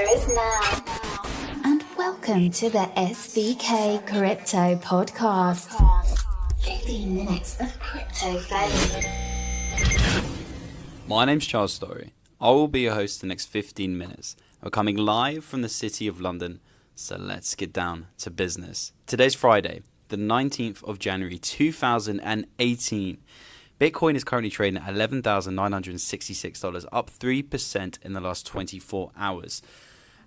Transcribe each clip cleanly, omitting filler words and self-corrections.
is now. And welcome to the SVK Crypto Podcast. 15 minutes of crypto fame. My name's Charles Story. I will be your host the next 15 minutes. We're coming live from the city of London, so let's get down to business. Today's Friday, the 19th of January 2018. Bitcoin is currently trading at $11,966, up 3% in the last 24 hours.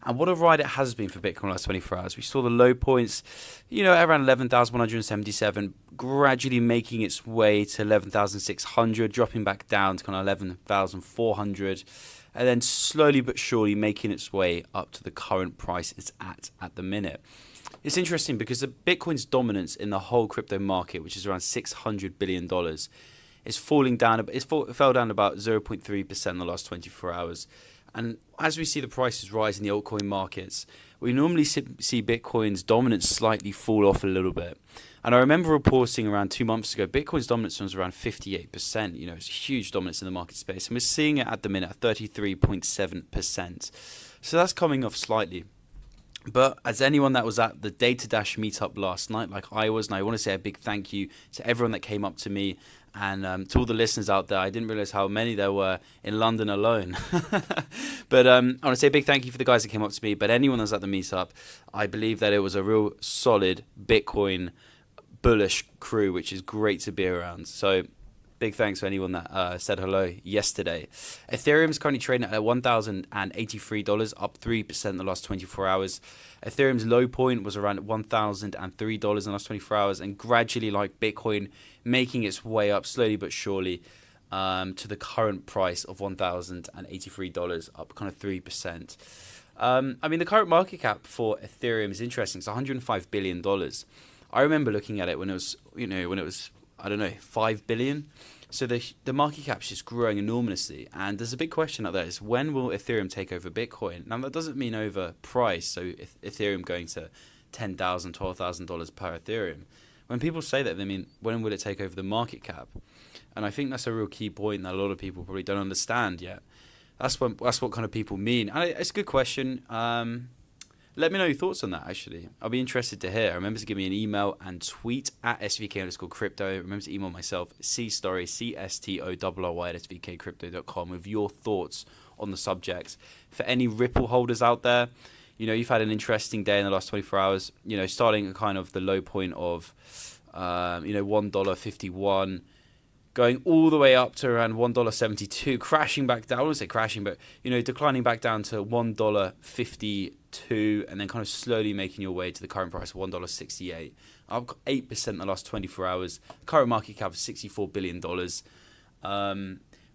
And what a ride it has been for Bitcoin in the last 24 hours. We saw the low points, around 11,177, gradually making its way to 11,600, dropping back down to kind of 11,400, and then slowly but surely making its way up to the current price it's at the minute. It's interesting because the Bitcoin's dominance in the whole crypto market, which is around $600 billion, is falling down. It fell down about 0.3% in the last 24 hours. And as we see the prices rise in the altcoin markets, we normally see Bitcoin's dominance slightly fall off a little bit. And I remember reporting around 2 months ago, Bitcoin's dominance was around 58%. It's a huge dominance in the market space. And we're seeing it at the minute at 33.7%. So that's coming off slightly. But as anyone that was at the Data Dash meetup last night, like I was, and I want to say a big thank you to everyone that came up to me and to all the listeners out there. I didn't realize how many there were in London alone. But I want to say a big thank you for the guys that came up to me. But anyone that was at the meetup, I believe that it was a real solid Bitcoin bullish crew, which is great to be around. So big thanks to anyone that said hello yesterday. Ethereum is currently trading at $1,083, up 3% in the last 24 hours. Ethereum's low point was around $1,003 in the last 24 hours, and gradually, like Bitcoin, making its way up slowly but surely to the current price of $1,083, up kind of 3%. The current market cap for Ethereum is interesting. It's $105 billion. I remember looking at it when it was, I don't know, 5 billion. So the market cap's just growing enormously. And there's a big question out there is when will Ethereum take over Bitcoin? Now, that doesn't mean over price. So Ethereum going to $10,000, $12,000 per Ethereum. When people say that, they mean when will it take over the market cap? And I think that's a real key point that a lot of people probably don't understand yet. That's what kind of people mean. And it's a good question. Let me know your thoughts on that, actually. I'll be interested to hear. Remember to give me an email and tweet at SVK_crypto. Remember to email myself, cstory, CSTORRY at svkcrypto.com with your thoughts on the subject. For any Ripple holders out there, you've had an interesting day in the last 24 hours, starting at kind of the low point of, $1.51, going all the way up to around $1.72, crashing back down. I wouldn't say crashing, but, declining back down to $1.52, and then kind of slowly making your way to the current price of $1.68. Up 8% in the last 24 hours. Current market cap of $64 billion.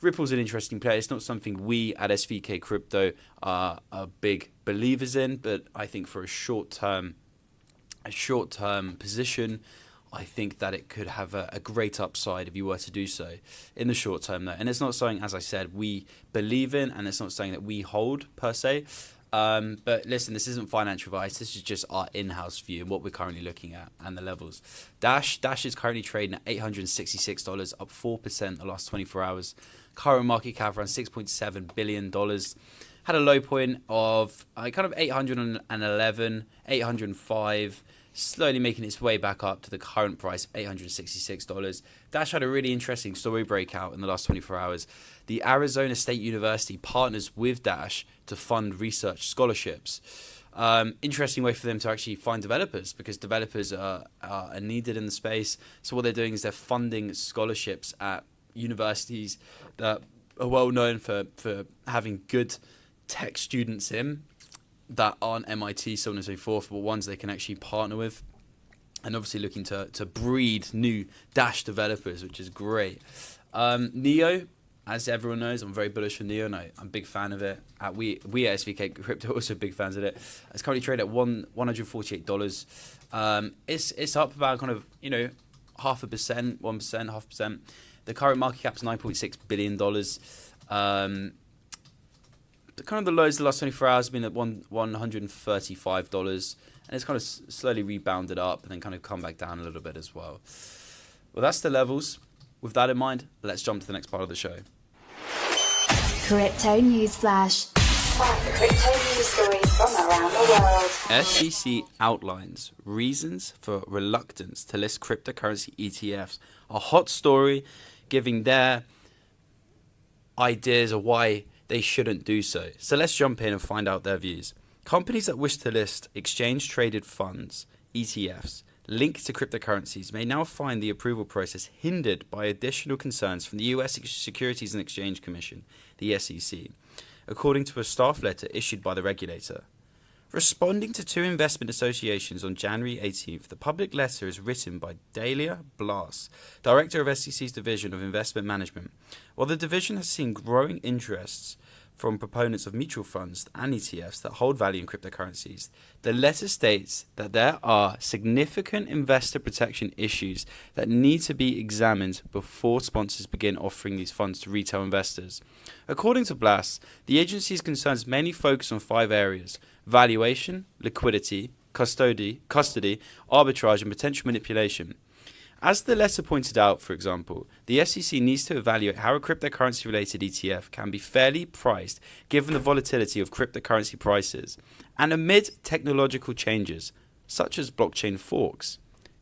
Ripple's an interesting player. It's not something we at SVK Crypto are big believers in, but I think for a short-term position, I think that it could have a great upside if you were to do so in the short term, though. And it's not something, as I said, we believe in, and it's not something that we hold per se. But listen, this isn't financial advice. This is just our in-house view and what we're currently looking at and the levels. Dash is currently trading at $866, up 4% in the last 24 hours. Current market cap around $6.7 billion. Had a low point of kind of 811, 805. Slowly making its way back up to the current price of $866. Dash had a really interesting story breakout in the last 24 hours. The Arizona State University partners with Dash to fund research scholarships. Interesting way for them to actually find developers, because developers are needed in the space. So what they're doing is they're funding scholarships at universities that are well known for having good tech students in, that aren't MIT, so on and so forth, but ones they can actually partner with, and obviously looking to breed new Dash developers, which is great. Neo, as everyone knows, I'm very bullish for Neo, and I'm a big fan of it. We at SVK Crypto are also big fans of it. It's currently traded at $148. It's up about kind of 0.5%, 1%, 0.5%. The current market cap is $9.6 billion. Kind of the lows of the last 24 hours have been at $135, and it's kind of slowly rebounded up and then kind of come back down a little bit as well. Well, that's the levels. With that in mind, let's jump to the next part of the show. Crypto News Flash. Find crypto news stories from around the world. SEC outlines reasons for reluctance to list cryptocurrency ETFs. A hot story giving their ideas of why they shouldn't do so. So let's jump in and find out their views. Companies that wish to list exchange-traded funds, ETFs, linked to cryptocurrencies may now find the approval process hindered by additional concerns from the US Securities and Exchange Commission, the SEC, according to a staff letter issued by the regulator. Responding to two investment associations on January 18th, the public letter is written by Dahlia Blas, director of SEC's Division of Investment Management. While the division has seen growing interests from proponents of mutual funds and ETFs that hold value in cryptocurrencies, the letter states that there are significant investor protection issues that need to be examined before sponsors begin offering these funds to retail investors. According to Blas, the agency's concerns mainly focus on 5 areas: valuation, liquidity, custody, arbitrage, and potential manipulation. As the letter pointed out, for example, the SEC needs to evaluate how a cryptocurrency-related ETF can be fairly priced given the volatility of cryptocurrency prices and amid technological changes, such as blockchain forks.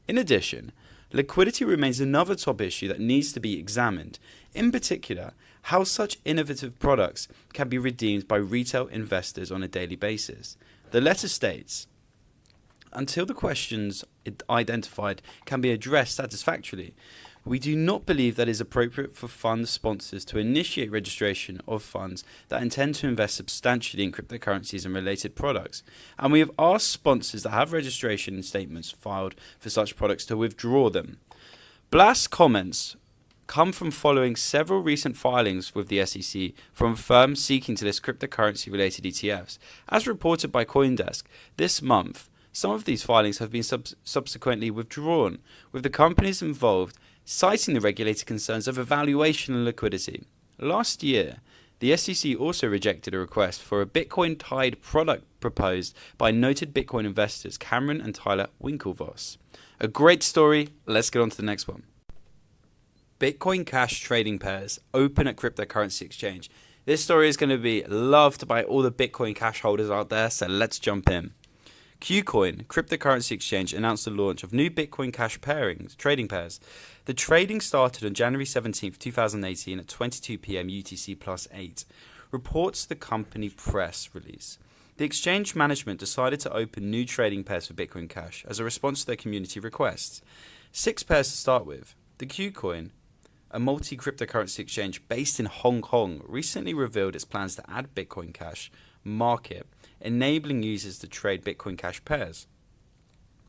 In addition, liquidity remains another top issue that needs to be examined, in particular, how such innovative products can be redeemed by retail investors on a daily basis. The letter states, until the questions identified can be addressed satisfactorily, we do not believe that it is appropriate for fund sponsors to initiate registration of funds that intend to invest substantially in cryptocurrencies and related products, and we have asked sponsors that have registration statements filed for such products to withdraw them. Blas' comments come from following several recent filings with the SEC from firms seeking to list cryptocurrency-related ETFs. As reported by CoinDesk this month, some of these filings have been subsequently withdrawn, with the companies involved citing the regulated concerns of evaluation and liquidity. Last year, the SEC also rejected a request for a Bitcoin-tied product proposed by noted Bitcoin investors Cameron and Tyler Winklevoss. A great story. Let's get on to the next one. Bitcoin Cash trading pairs open at cryptocurrency exchange. This story is going to be loved by all the Bitcoin Cash holders out there, so let's jump in. KuCoin, cryptocurrency exchange, announced the launch of new Bitcoin Cash trading pairs. The trading started on January 17, 2018 at 22 p.m. UTC plus 8, reports the company press release. The exchange management decided to open new trading pairs for Bitcoin Cash as a response to their community requests. 6 pairs to start with. The KuCoin, a multi-cryptocurrency exchange based in Hong Kong, recently revealed its plans to add Bitcoin Cash market, enabling users to trade Bitcoin Cash pairs.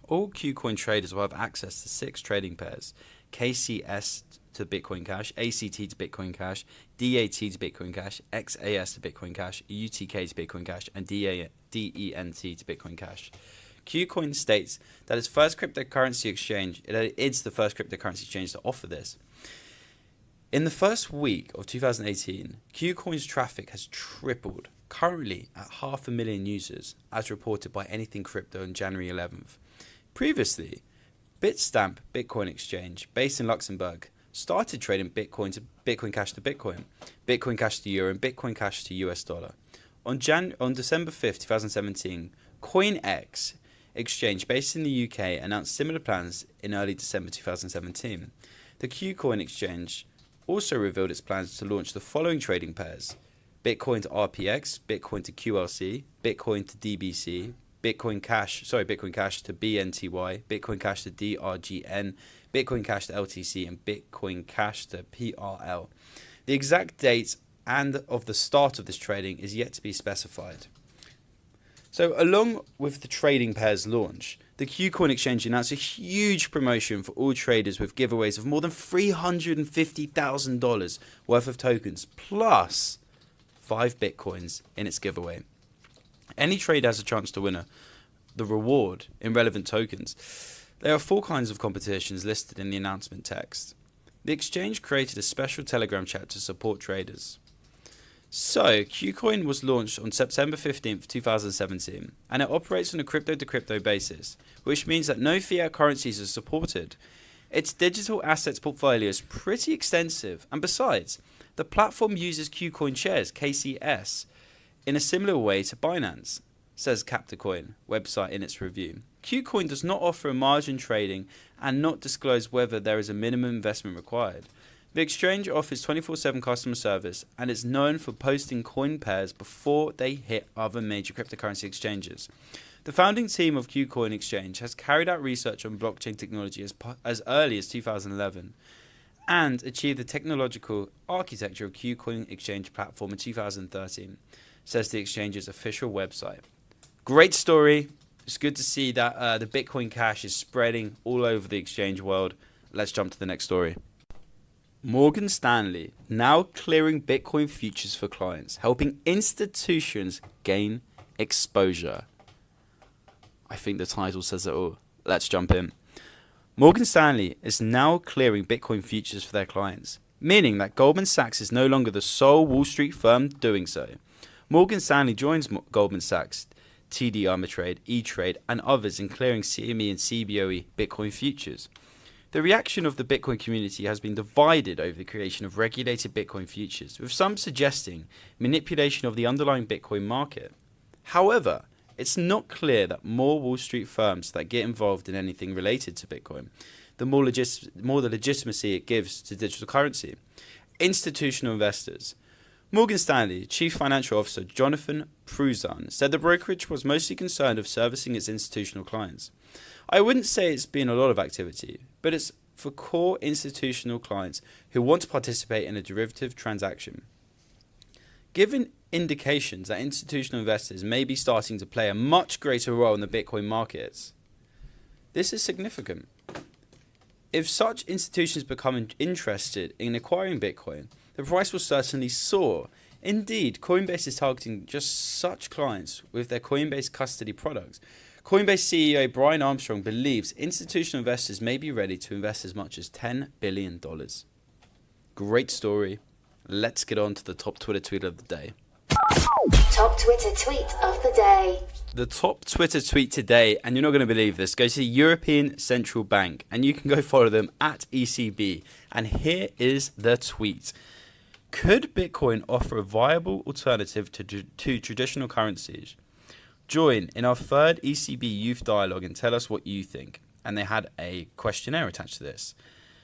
All KuCoin traders will have access to 6 trading pairs: KCS to Bitcoin Cash, ACT to Bitcoin Cash, DAT to Bitcoin Cash, XAS to Bitcoin Cash, UTK to Bitcoin Cash, and DENT to Bitcoin Cash. KuCoin states that it's the first cryptocurrency exchange to offer this. In the first week of 2018, KuCoin's traffic has tripled, currently at 500,000 users, as reported by Anything Crypto on January 11th. Previously, Bitstamp Bitcoin Exchange, based in Luxembourg, started trading Bitcoin Cash to Bitcoin, Bitcoin Cash to Euro, and Bitcoin Cash to US dollar. On December 5th, 2017, CoinX Exchange, based in the UK, announced similar plans in early December 2017. The KuCoin Exchange also revealed its plans to launch the following trading pairs: Bitcoin to RPX, Bitcoin to QLC, Bitcoin to DBC, Bitcoin Cash to BNTY, Bitcoin Cash to DRGN, Bitcoin Cash to LTC, and Bitcoin Cash to PRL. The exact date and of the start of this trading is yet to be specified. So along with the trading pairs launch, the KuCoin Exchange announced a huge promotion for all traders with giveaways of more than $350,000 worth of tokens, plus 5 Bitcoins in its giveaway. Any trader has a chance to win the reward in relevant tokens. There are 4 kinds of competitions listed in the announcement text. The exchange created a special Telegram chat to support traders. So, KuCoin was launched on September 15th, 2017, and it operates on a crypto-to-crypto basis, which means that no fiat currencies are supported. Its digital assets portfolio is pretty extensive, and besides, the platform uses KuCoin shares, KCS, in a similar way to Binance, says Captacoin website in its review. Qcoin does not offer a margin trading and not disclose whether there is a minimum investment required. The exchange offers 24/7 customer service and is known for posting coin pairs before they hit other major cryptocurrency exchanges. The founding team of Qcoin Exchange has carried out research on blockchain technology as early as 2011 and achieved the technological architecture of Qcoin Exchange platform in 2013, says the exchange's official website. Great story. It's good to see that the Bitcoin Cash is spreading all over the exchange world. Let's jump to the next story. Morgan Stanley now clearing Bitcoin futures for clients, helping institutions gain exposure. I think the title says it all. Let's jump in. Morgan Stanley is now clearing Bitcoin futures for their clients, meaning that Goldman Sachs is no longer the sole Wall Street firm doing so. Morgan Stanley joins Goldman Sachs, TD Ameritrade, E-Trade, and others in clearing CME and CBOE Bitcoin futures. The reaction of the Bitcoin community has been divided over the creation of regulated Bitcoin futures, with some suggesting manipulation of the underlying Bitcoin market. However, it's not clear that more Wall Street firms that get involved in anything related to Bitcoin, the more the legitimacy it gives to digital currency. Institutional investors. Morgan Stanley Chief Financial Officer Jonathan Pruzan said the brokerage was mostly concerned with servicing its institutional clients. I wouldn't say it's been a lot of activity, but it's for core institutional clients who want to participate in a derivative transaction. Given indications that institutional investors may be starting to play a much greater role in the Bitcoin markets, this is significant. If such institutions become interested in acquiring Bitcoin, the price will certainly soar. Indeed, Coinbase is targeting just such clients with their Coinbase custody products. Coinbase CEO Brian Armstrong believes institutional investors may be ready to invest as much as $10 billion. Great story. Let's get on to the top Twitter tweet of the day. Top Twitter tweet of the day. The top Twitter tweet today, and you're not going to believe this, goes to the European Central Bank, and you can go follow them at ECB. And here is the tweet. Could Bitcoin offer a viable alternative to traditional currencies? Join in our third ECB Youth Dialogue and tell us what you think. And they had a questionnaire attached to this.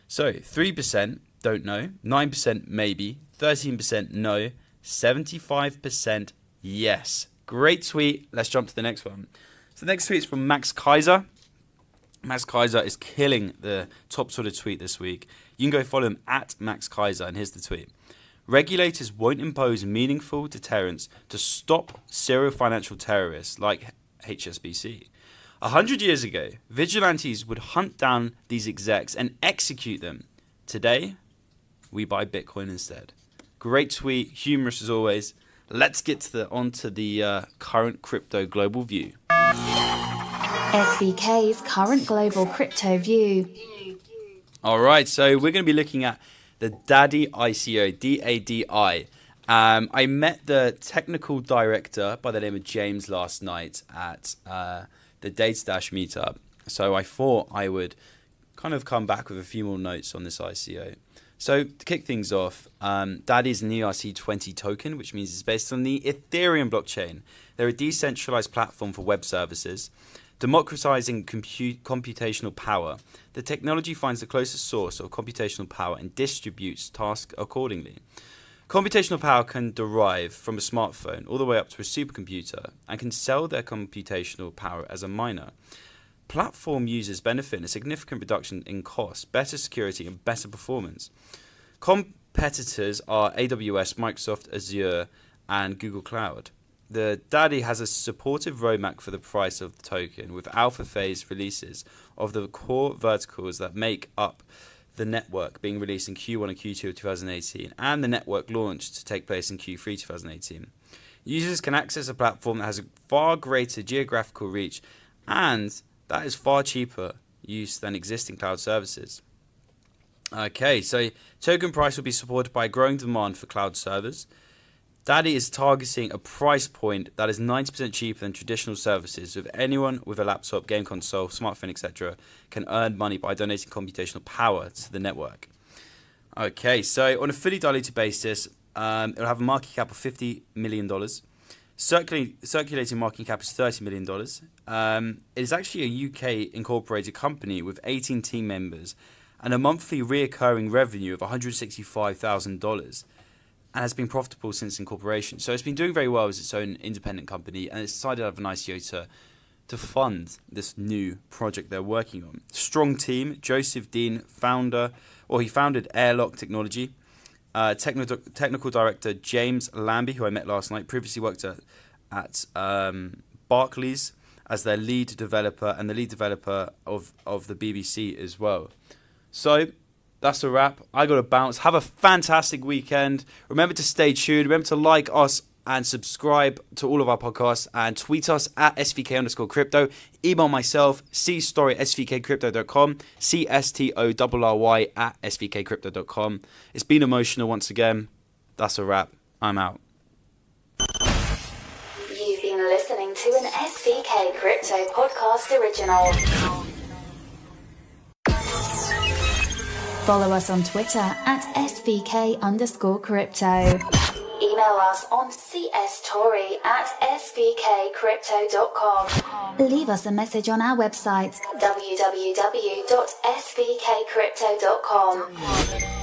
So 3% don't know, 9% maybe, 13% no, 75% yes. Great tweet. Let's jump to the next one. So the next tweet is from Max Kaiser. Max Kaiser is killing the top sort of tweet this week. You can go follow him at Max Kaiser, and here's the tweet. Regulators won't impose meaningful deterrence to stop serial financial terrorists like HSBC. 100 years ago, vigilantes would hunt down these execs and execute them. Today, we buy Bitcoin instead. Great tweet, humorous as always. Let's get onto the current crypto global view. SVK's current global crypto view. All right, so we're going to be looking at the DADI ICO, DADI. I met the technical director by the name of James last night at the Data Dash meetup. So I thought I would kind of come back with a few more notes on this ICO. So to kick things off, DADI is an ERC20 token, which means it's based on the Ethereum blockchain. They're a decentralized platform for web services, democratizing computational power. The technology finds the closest source of computational power and distributes tasks accordingly. Computational power can derive from a smartphone all the way up to a supercomputer and can sell their computational power as a miner. Platform users benefit in a significant reduction in cost, better security, and better performance. Competitors are AWS, Microsoft Azure, and Google Cloud. The DADI has a supportive roadmap for the price of the token, with alpha phase releases of the core verticals that make up the network being released in Q1 and Q2 of 2018, and the network launch to take place in Q3 2018. Users can access a platform that has a far greater geographical reach, and that is far cheaper use than existing cloud services. Okay, so token price will be supported by growing demand for cloud servers. DADI is targeting a price point that is 90% cheaper than traditional services, with anyone with a laptop, game console, smartphone, etc. can earn money by donating computational power to the network. Okay, so on a fully diluted basis, it'll have a market cap of $50 million. Circulating market cap is $30 million. It is actually a UK incorporated company with 18 team members and a monthly reoccurring revenue of $165,000 and has been profitable since incorporation. So it's been doing very well as its own independent company, and it's decided to have an ICO to fund this new project they're working on. Strong team. Joseph Dean, he founded Airlock Technology. Technical director James Lambie, who I met last night, previously worked at Barclays as their lead developer and the lead developer of the BBC as well. So that's a wrap. I got to bounce. Have a fantastic weekend. Remember to stay tuned. Remember to like us and subscribe to all of our podcasts and tweet us at SVK_crypto. Email myself, cstory@svkcrypto.com, CSTORRY @svkcrypto.com. It's been emotional once again. That's a wrap. I'm out. You've been listening to an SVK Crypto podcast original. Follow us on Twitter at SVK_crypto. Email us on cstory@svkcrypto.com. Leave us a message on our website, www.svkcrypto.com.